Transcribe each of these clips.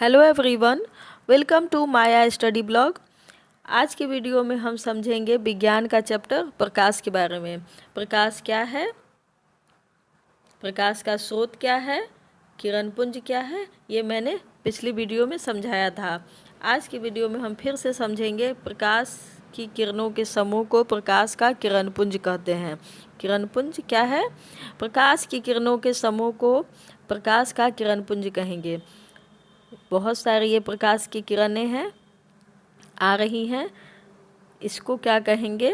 Hello everyone, welcome to Maya study blog. आज के video में हम समझेंगे विज्ञान का चैप्टर प्रकाश के बारे में। प्रकाश क्या है, प्रकाश का स्रोत क्या है, किरणपुंज क्या है, ये मैंने पिछली वीडियो में समझाया था। आज की वीडियो में हम फिर से समझेंगे प्रकाश की किरणों के समूह को प्रकाश का किरणपुंज कहते हैं। किरणपुंज क्या है? प्रकाश की किरणों के समूह को प्रकाश का किरणपुंज कहेंगे। बहुत सारी ये प्रकाश की किरणें हैं, आ रही हैं, इसको क्या कहेंगे?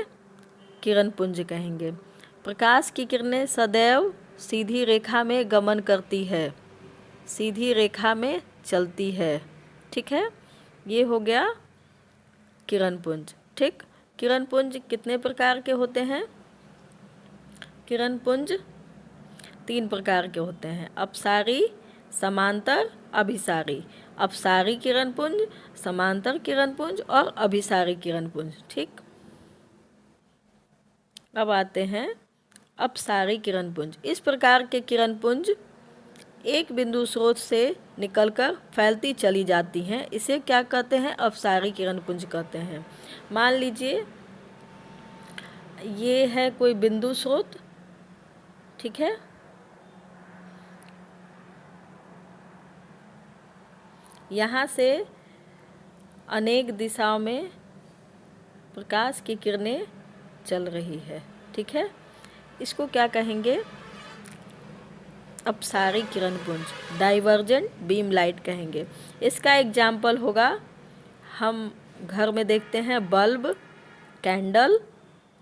किरणपुंज कहेंगे। प्रकाश की किरणें सदैव सीधी रेखा में गमन करती है, सीधी रेखा में चलती है। ठीक है, ये हो गया किरणपुंज। ठीक, किरणपुंज कितने प्रकार के होते हैं? किरणपुंज 3 प्रकार के होते हैं: अपसारी, समांतर, अभिसारी। अपसारी किरणपुंज, समांतर किरणपुंज और अभिसारी किरणपुंज। ठीक, अब आते हैं अपसारी किरणपुंज। इस प्रकार के किरणपुंज एक बिंदु स्रोत से निकलकर फैलती चली जाती हैं। इसे क्या कहते हैं? अपसारी किरणपुंज कहते हैं। मान लीजिए ये है कोई बिंदु स्रोत, ठीक है, यहाँ से अनेक दिशाओं में प्रकाश की किरणें चल रही है। ठीक है, इसको क्या कहेंगे? अपसारी किरणपुंज, डाइवर्जेंट बीम लाइट कहेंगे। इसका एग्जाम्पल होगा, हम घर में देखते हैं बल्ब, कैंडल,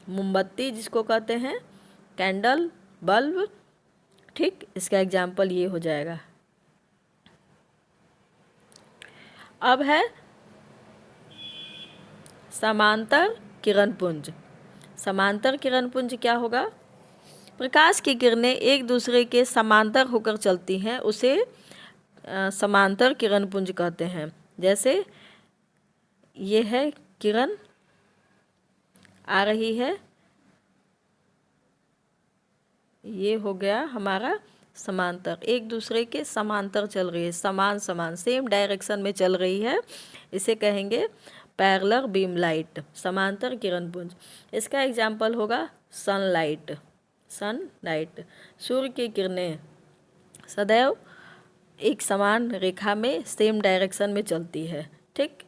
मोमबत्ती जिसको कहते हैं, कैंडल, बल्ब। ठीक, इसका एग्जाम्पल ये हो जाएगा। अब है समांतर किरणपुंज। समांतर किरणपुंज क्या होगा? प्रकाश की किरणें एक दूसरे के समांतर होकर चलती हैं, उसे समांतर किरणपुंज कहते हैं। जैसे ये है किरण आ रही है, ये हो गया हमारा समांतर, एक दूसरे के समांतर चल रही है, समान समान सेम डायरेक्शन में चल रही है। इसे कहेंगे पैरेलल बीम लाइट, समांतर किरणपुंज। इसका एग्जाम्पल होगा सनलाइट। सनलाइट, सूर्य की किरणें सदैव एक समान रेखा में सेम डायरेक्शन में चलती है। ठीक,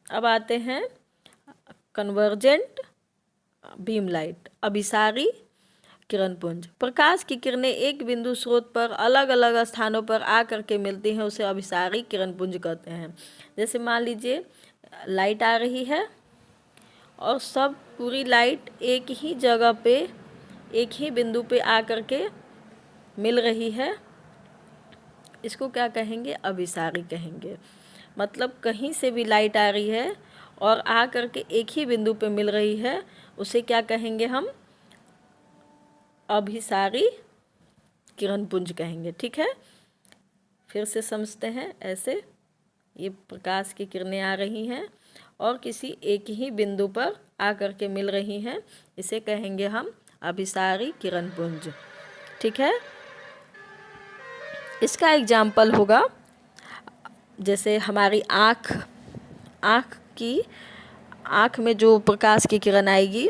अब आते हैं कन्वर्जेंट बीम लाइट, अभिसारी किरणपुंज। प्रकाश की किरणें एक बिंदु स्रोत पर अलग अलग स्थानों पर आकर के मिलती हैं, उसे अभिसारी किरणपुंज कहते हैं। जैसे मान लीजिए लाइट आ रही है और सब पूरी लाइट एक ही जगह पे, एक ही बिंदु पे आकर के मिल रही है, इसको क्या कहेंगे? अभिसारी कहेंगे। मतलब कहीं से भी लाइट आ रही है और आकर के एक ही बिंदु पे मिल रही है, उसे क्या कहेंगे हम? अभिसारी किरणपुंज कहेंगे। ठीक है, फिर से समझते हैं। ऐसे ये प्रकाश की किरणें आ रही हैं और किसी एक ही बिंदु पर आकर के मिल रही हैं, इसे कहेंगे हम अभिसारी किरणपुंज। ठीक है, इसका एग्जाम्पल होगा, जैसे हमारी आँख में जो प्रकाश की किरण आएगी